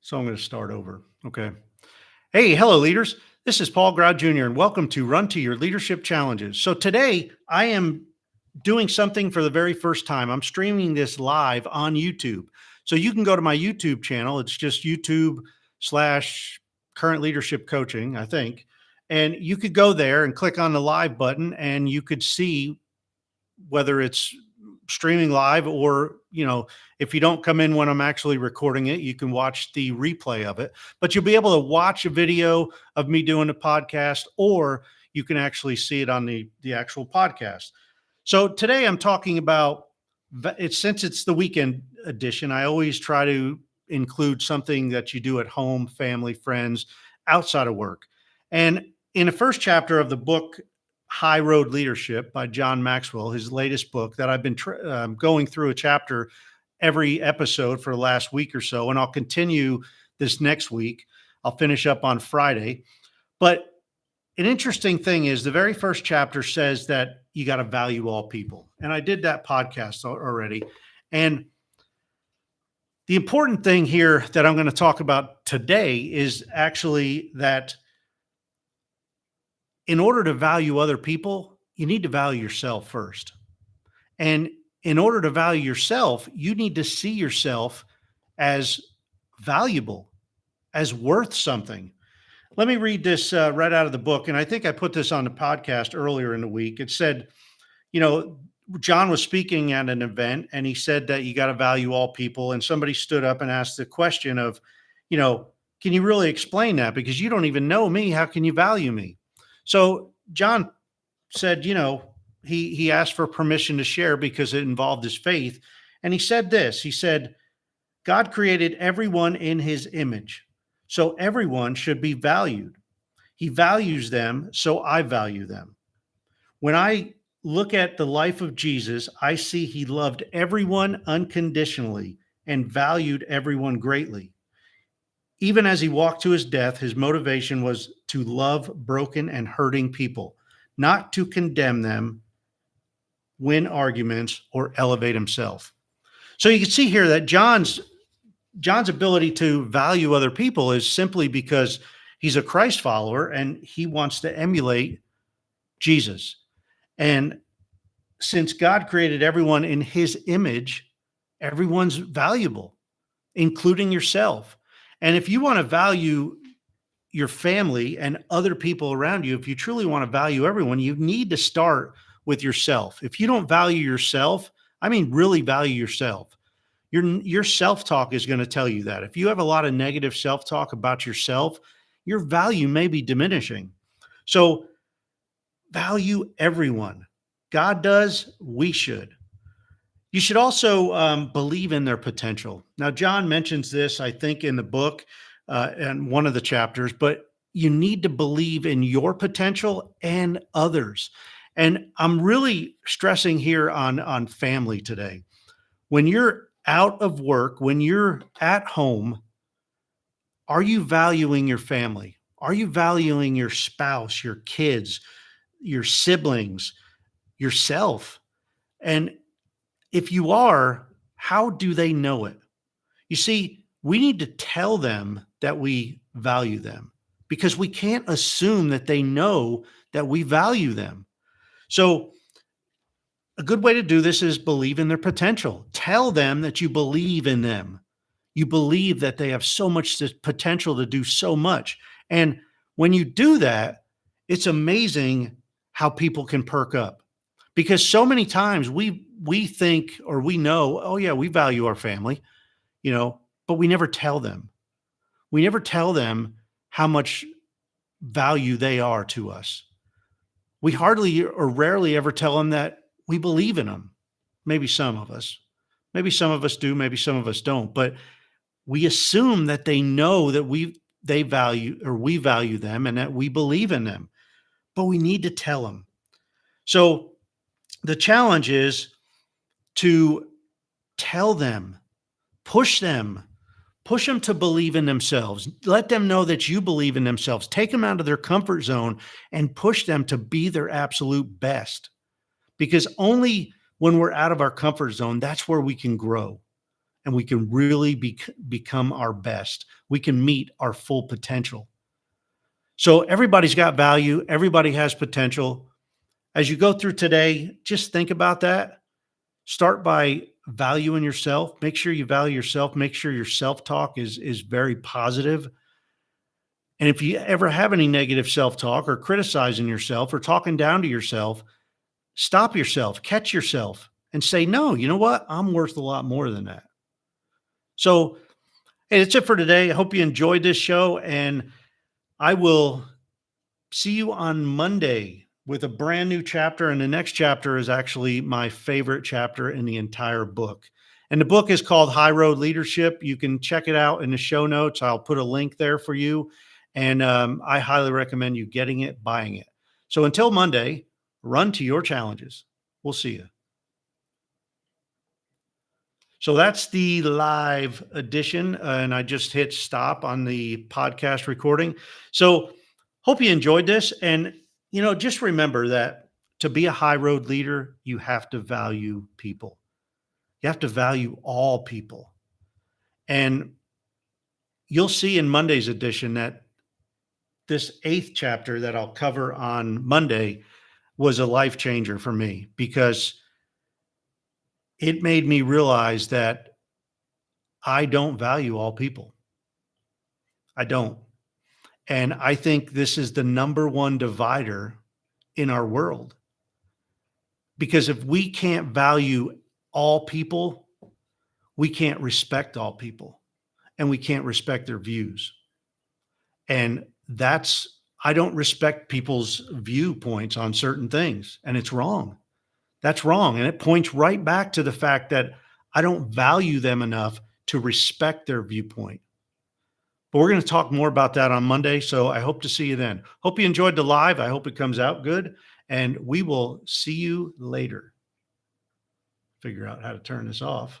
So I'm going to start over. Okay. Hey, hello, leaders. This is Paul Grau Jr., and welcome to Run to Your Leadership Challenges. So today I am doing something for the very first time. I'm streaming this live on YouTube. So you can go to my YouTube channel. It's just YouTube/ current leadership coaching, I think. And you could go there and click on the live button and you could see whether it's streaming live or, if you don't come in when I'm actually recording it, you can watch the replay of it. But you'll be able to watch a video of me doing the podcast, or you can actually see it on the actual podcast. So today I'm talking about since it's the weekend edition, I always try to include something that you do at home, family, friends, outside of work. And in the first chapter of the book, High Road Leadership by John Maxwell, his latest book that I've been going through a chapter every episode for the last week or so, and I'll continue this next week. I'll finish up on Friday. But an interesting thing is the very first chapter says that you got to value all people. And I did that podcast already. And the important thing here that I'm going to talk about today is actually that in order to value other people, you need to value yourself first. And in order to value yourself, you need to see yourself as valuable, as worth something. Let me read this right out of the book. And I think I put this on the podcast earlier in the week. It said, John was speaking at an event and he said that you got to value all people. And somebody stood up and asked the question of, can you really explain that? Because you don't even know me. How can you value me? So John said, he asked for permission to share because it involved his faith. And he said this, he said, God created everyone in his image. So everyone should be valued. He values them, so I value them. When I look at the life of Jesus, I see he loved everyone unconditionally and valued everyone greatly. Even as he walked to his death, his motivation was to love broken and hurting people, not to condemn them, win arguments, or elevate himself. So you can see here that John's ability to value other people is simply because he's a Christ follower and he wants to emulate Jesus. And since God created everyone in his image, everyone's valuable, including yourself. And if you want to value your family and other people around you, if you truly want to value everyone, you need to start with yourself. If you don't value yourself, I mean, really value yourself, your self-talk is going to tell you that. If you have a lot of negative self-talk about yourself, your value may be diminishing. So value everyone. God does, we should. You should also believe in their potential. Now, John mentions this, I think, in the book and one of the chapters, but you need to believe in your potential and others. And I'm really stressing here on family today. When you're out of work, when you're at home, are you valuing your family? Are you valuing your spouse, your kids, your siblings, yourself? And if you are, how do they know it? You see, we need to tell them that we value them because we can't assume that they know that we value them. So a good way to do this is believe in their potential. Tell them that you believe in them. You believe that they have so much potential to do so much. And when you do that, it's amazing how people can perk up. Because so many times we think or we know, oh yeah, we value our family, but we never tell them. We never tell them how much value they are to us. We hardly or rarely ever tell them that we believe in them. Maybe some of us do, maybe some of us don't, but we assume that they know that they value or we value them and that we believe in them, but we need to tell them. So the challenge is to tell them, push them to believe in themselves. Let them know that you believe in themselves. Take them out of their comfort zone and push them to be their absolute best. Because only when we're out of our comfort zone, that's where we can grow. and we can really become our best. We can meet our full potential. So everybody's got value, everybody has potential. As you go through today, just think about that. Start by valuing yourself. Make sure you value yourself. Make sure your self-talk is very positive. And if you ever have any negative self-talk or criticizing yourself or talking down to yourself, stop yourself, catch yourself, and say, no, you know what? I'm worth a lot more than that. So, hey, that's it for today. I hope you enjoyed this show, and I will see you on Monday with a brand new chapter. And the next chapter is actually my favorite chapter in the entire book. And the book is called High Road Leadership. You can check it out in the show notes. I'll put a link there for you. And I highly recommend you getting it, buying it. So until Monday, run to your challenges. We'll see you. So that's the live edition, and I just hit stop on the podcast recording. So hope you enjoyed this. And, just remember that to be a high road leader, you have to value people. You have to value all people. And you'll see in Monday's edition that this 8th chapter that I'll cover on Monday was a life changer for me, because it made me realize that I don't value all people. I don't. And I think this is the number one divider in our world. Because if we can't value all people, we can't respect all people, and we can't respect their views. And I don't respect people's viewpoints on certain things, and it's wrong. That's wrong. And it points right back to the fact that I don't value them enough to respect their viewpoint. But we're going to talk more about that on Monday. So I hope to see you then. Hope you enjoyed the live. I hope it comes out good. And we will see you later. Figure out how to turn this off.